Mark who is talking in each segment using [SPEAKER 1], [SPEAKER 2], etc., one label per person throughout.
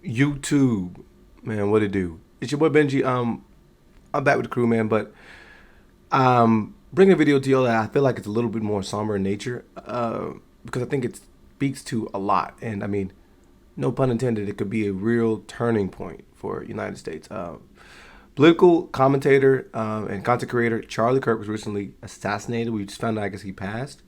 [SPEAKER 1] YouTube, man, what it do? It's your boy Benji. I'm back with the crew, man, but bringing a video to you that I feel like it's a little bit more somber in nature, because I think it speaks to a lot, and I mean, no pun intended, it could be a real turning point for United States. Political commentator and content creator Charlie Kirk was recently assassinated. We just found out, I guess he passed.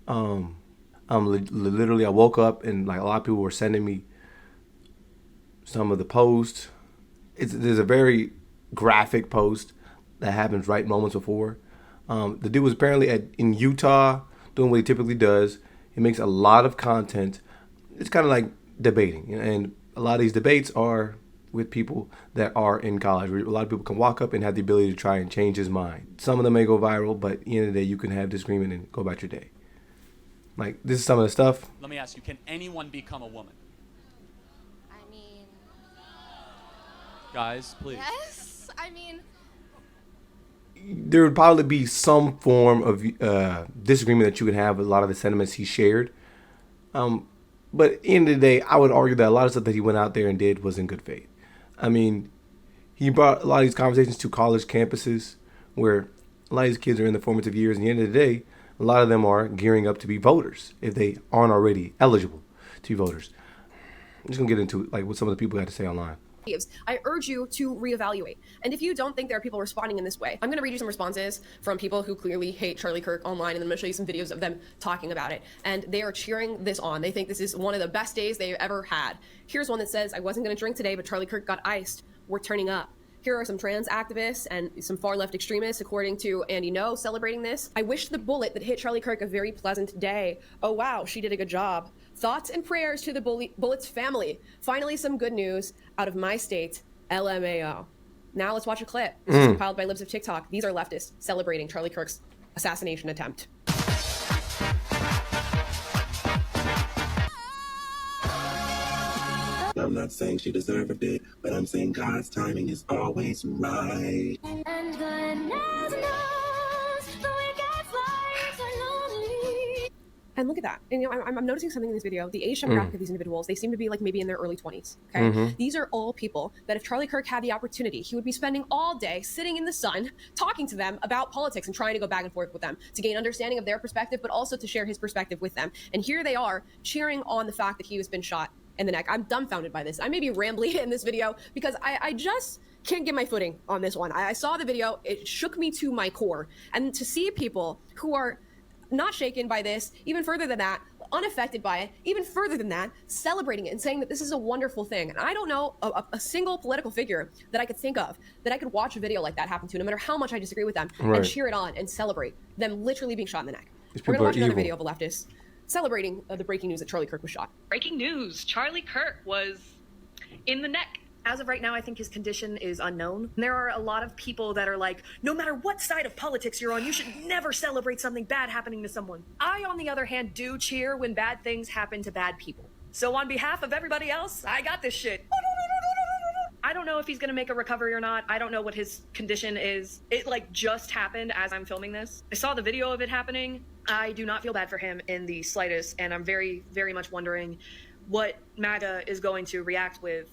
[SPEAKER 1] Literally, I woke up and like a lot of people were sending me some of the posts. There's a very graphic post that happens right moments before. The dude was apparently in Utah doing what he typically does. He makes a lot of content. It's kind of like debating, and a lot of these debates are with people that are in college. A lot of people can walk up and have the ability to try and change his mind. Some of them may go viral, but at the end of the day, you can have disagreement and go about your day. Like, this is some of the stuff.
[SPEAKER 2] Let me ask you, can anyone become a woman?
[SPEAKER 3] I mean...
[SPEAKER 2] Guys, please.
[SPEAKER 3] Yes? I mean...
[SPEAKER 1] There would probably be some form of disagreement that you could have with a lot of the sentiments he shared. But at the end of the day, I would argue that a lot of stuff that he went out there and did was in good faith. I mean, he brought a lot of these conversations to college campuses where a lot of these kids are in the formative years. And at the end of the day, a lot of them are gearing up to be voters if they aren't already eligible to be voters. I'm just going to get into like what some of the people had to say online.
[SPEAKER 4] I urge you to reevaluate. And if you don't think there are people responding in this way, I'm going to read you some responses from people who clearly hate Charlie Kirk online, and then I'm going to show you some videos of them talking about it. And they are cheering this on. They think this is one of the best days they've ever had. Here's one that says, I wasn't going to drink today, but Charlie Kirk got iced. We're turning up. Here are some trans activists and some far left extremists, according to Andy No, celebrating this. I wish the bullet that hit Charlie Kirk a very pleasant day. Oh, wow, she did a good job. Thoughts and prayers to the bullet's family. Finally, some good news out of my state, LMAO. Now let's watch a clip. This is compiled by Libs of TikTok. These are leftists celebrating Charlie Kirk's assassination attempt.
[SPEAKER 5] I'm not saying she deserved it, but I'm saying God's timing is always right.
[SPEAKER 3] And goodness knows the wicked lives are lonely.
[SPEAKER 4] And look at that. And, you know, I'm noticing something in this video. The age demographic of these individuals, they seem to be like maybe in their early 20s. Okay. These are all people that if Charlie Kirk had the opportunity, he would be spending all day sitting in the sun, talking to them about politics and trying to go back and forth with them to gain understanding of their perspective, but also to share his perspective with them. And here they are cheering on the fact that he has been shot in the neck. I'm dumbfounded by this. I may be rambly in this video because I just can't get my footing on this one. I saw the video. It shook me to my core. And to see people who are not shaken by this, even further than that, unaffected by it, even further than that, celebrating it and saying that this is a wonderful thing. And I don't know a single political figure that I could think of that I could watch a video like that happen to, no matter how much I disagree with them, and cheer it on and celebrate them literally being shot in the neck. We're going to watch another video of a leftist celebrating the breaking news that Charlie Kirk was shot.
[SPEAKER 6] Breaking news, Charlie Kirk was in the neck. As of right now, I think his condition is unknown. There are a lot of people that are like, no matter what side of politics you're on, you should never celebrate something bad happening to someone. I, on the other hand, do cheer when bad things happen to bad people. So on behalf of everybody else, I got this shit. I don't know if he's gonna make a recovery or not. I don't know what his condition is. It like just happened as I'm filming this. I saw the video of it happening. I do not feel bad for him in the slightest, and I'm very, very much wondering what MAGA is going to react with.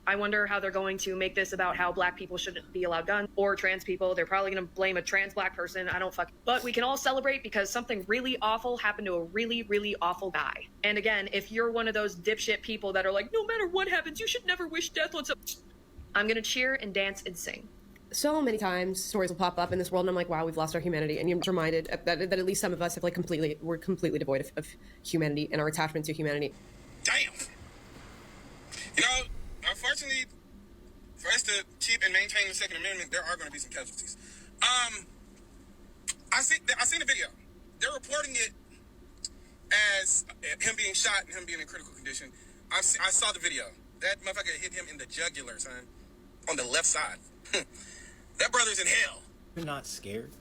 [SPEAKER 6] I wonder how they're going to make this about how black people shouldn't be allowed guns, or trans people. They're probably going to blame a trans black person. I don't fuck. But we can all celebrate because something really awful happened to a really, really awful guy. And again, if you're one of those dipshit people that are like, no matter what happens, you should never wish death on someone, I'm going to cheer and dance and sing.
[SPEAKER 4] So many times stories will pop up in this world and I'm like, wow, we've lost our humanity. And you're reminded that at least some of us have like we're completely devoid of humanity and our attachment to humanity.
[SPEAKER 7] Damn. You know, unfortunately, for us to keep and maintain the Second Amendment, there are going to be some casualties. I seen the video. They're reporting it as him being shot and him being in critical condition. I saw the video. That motherfucker hit him in the jugular, son, on the left side. That brother's in hell.
[SPEAKER 8] You're not scared.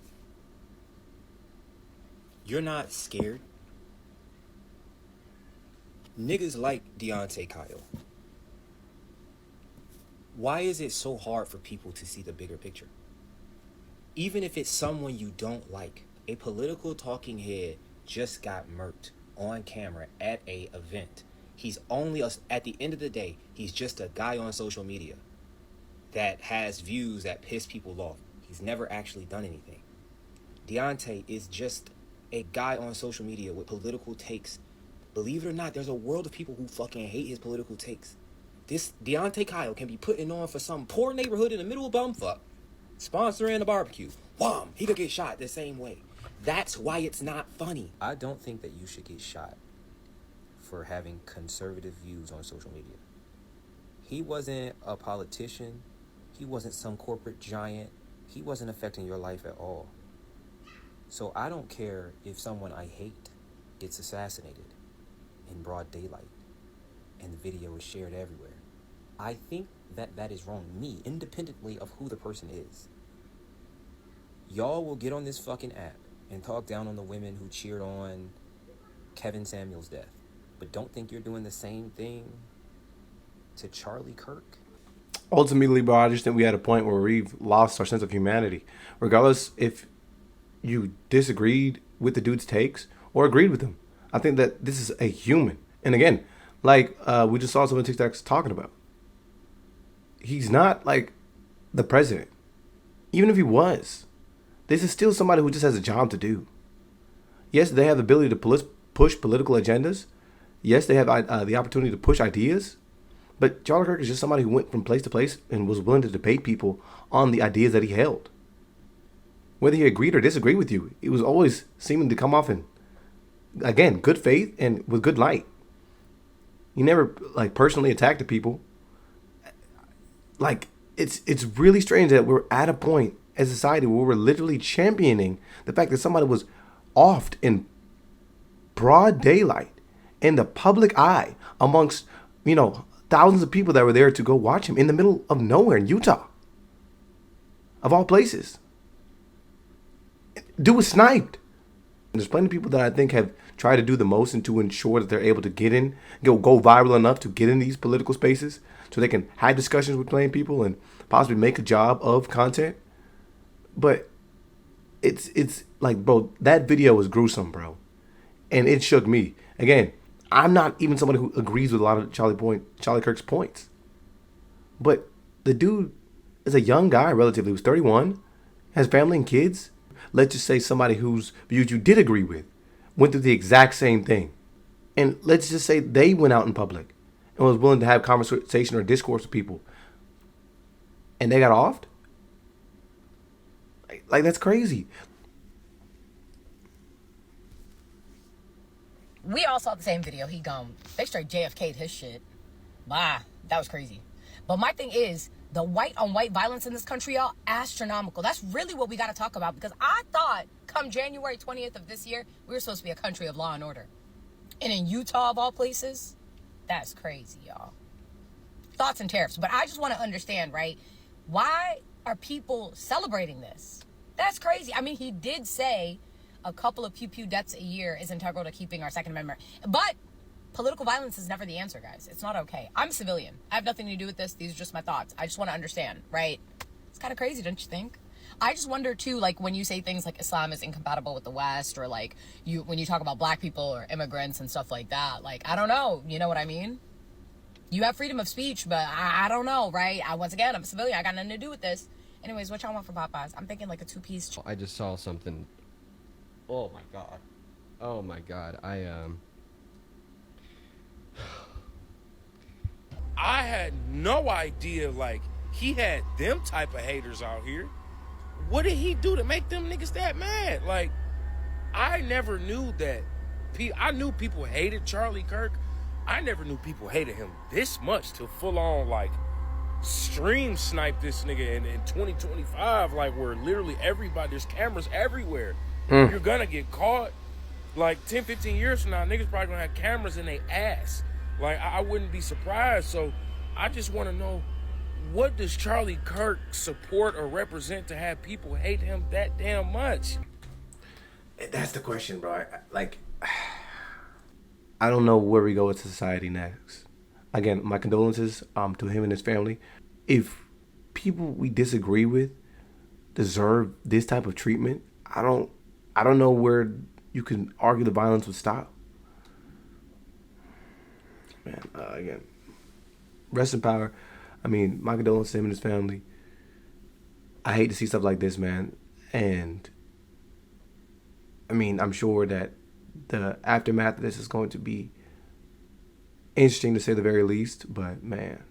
[SPEAKER 8] You're not scared. Niggas like Deontay Kyle. Why is it so hard for people to see the bigger picture? Even if it's someone you don't like, a political talking head just got murked on camera at a event. He's only at the end of the day, he's just a guy on social media that has views that piss people off. He's never actually done anything. Deontay is just a guy on social media with political takes. Believe it or not, there's a world of people who fucking hate his political takes. This Deontay Kyle can be putting on for some poor neighborhood in the middle of bumfuck, sponsoring a barbecue. Wham! He could get shot the same way. That's why it's not funny. I don't think that you should get shot for having conservative views on social media. He wasn't a politician. He wasn't some corporate giant. He wasn't affecting your life at all. So I don't care if someone I hate gets assassinated in broad daylight and the video is shared everywhere. I think that that is wrong. Me, independently of who the person is. Y'all will get on this fucking app and talk down on the women who cheered on Kevin Samuel's death. But don't think you're doing the same thing to Charlie Kirk.
[SPEAKER 1] Ultimately, bro, I just think we had a point where we've lost our sense of humanity. Regardless if you disagreed with the dude's takes or agreed with him. I think that this is a human. And again, like we just saw some of the TikToks talking about. He's not like the president. Even if he was, this is still somebody who just has a job to do. Yes, they have the ability to push political agendas. Yes, they have the opportunity to push ideas. But Charlie Kirk is just somebody who went from place to place and was willing to debate people on the ideas that he held. Whether he agreed or disagreed with you, it was always seeming to come off in, again, good faith and with good light. He never like personally attacked the people. Like it's really strange that we're at a point as a society where we're literally championing the fact that somebody was offed in broad daylight in the public eye amongst, thousands of people that were there to go watch him in the middle of nowhere in Utah. Of all places. Dude was sniped. And there's plenty of people that I think have tried to do the most and to ensure that they're able to go viral enough to get in these political spaces so they can have discussions with plenty of people and possibly make a job of content. But it's like, bro, that video was gruesome, bro. And it shook me. Again, I'm not even somebody who agrees with a lot of Charlie Kirk's points. But the dude is a young guy, relatively. He was 31, has family and kids. Let's just say somebody whose views you did agree with went through the exact same thing. And let's just say they went out in public and was willing to have conversation or discourse with people. And they got offed? Like that's crazy.
[SPEAKER 9] We all saw the same video. They straight JFK'd his shit. Bah, that was crazy. But my thing is, the white on white violence in this country, y'all, astronomical. That's really what we got to talk about, because I thought come January 20th of this year, we were supposed to be a country of law and order. And in Utah, of all places, that's crazy, y'all. Thoughts and tariffs. But I just want to understand, right? Why are people celebrating this? That's crazy. I mean, he did say a couple of pew-pew deaths a year is integral to keeping our Second Amendment. But political violence is never the answer, guys. It's not okay. I'm a civilian. I have nothing to do with this. These are just my thoughts. I just want to understand, right? It's kind of crazy, don't you think? I just wonder, too, like, when you say things like Islam is incompatible with the West, or, like, when you talk about black people or immigrants and stuff like that, like, I don't know. You know what I mean? You have freedom of speech, but I don't know, right? Once again, I'm a civilian. I got nothing to do with this. Anyways, what y'all want for Popeyes? I'm thinking, like, a two-piece.
[SPEAKER 10] I just saw something. Oh, my God. Oh, my God.
[SPEAKER 11] I had no idea, like, he had them type of haters out here. What did he do to make them niggas that mad? Like, I never knew that. I knew people hated Charlie Kirk. I never knew people hated him this much to full on, like, stream snipe this nigga in 2025. Like, where literally everybody, there's cameras everywhere. You're gonna get caught. Like, 10, 15 years from now, niggas probably gonna have cameras in their ass. Like, I wouldn't be surprised. So I just want to know, what does Charlie Kirk support or represent to have people hate him that damn much?
[SPEAKER 1] That's the question, bro. I don't know where we go with society next. Again, my condolences to him and his family. If people we disagree with deserve this type of treatment, I don't know where you can argue the violence would stop. man, again, rest in power. I mean, my condolences to him and his family. I hate to see stuff like this, man. And I mean, I'm sure that the aftermath of this is going to be interesting to say the very least. But man,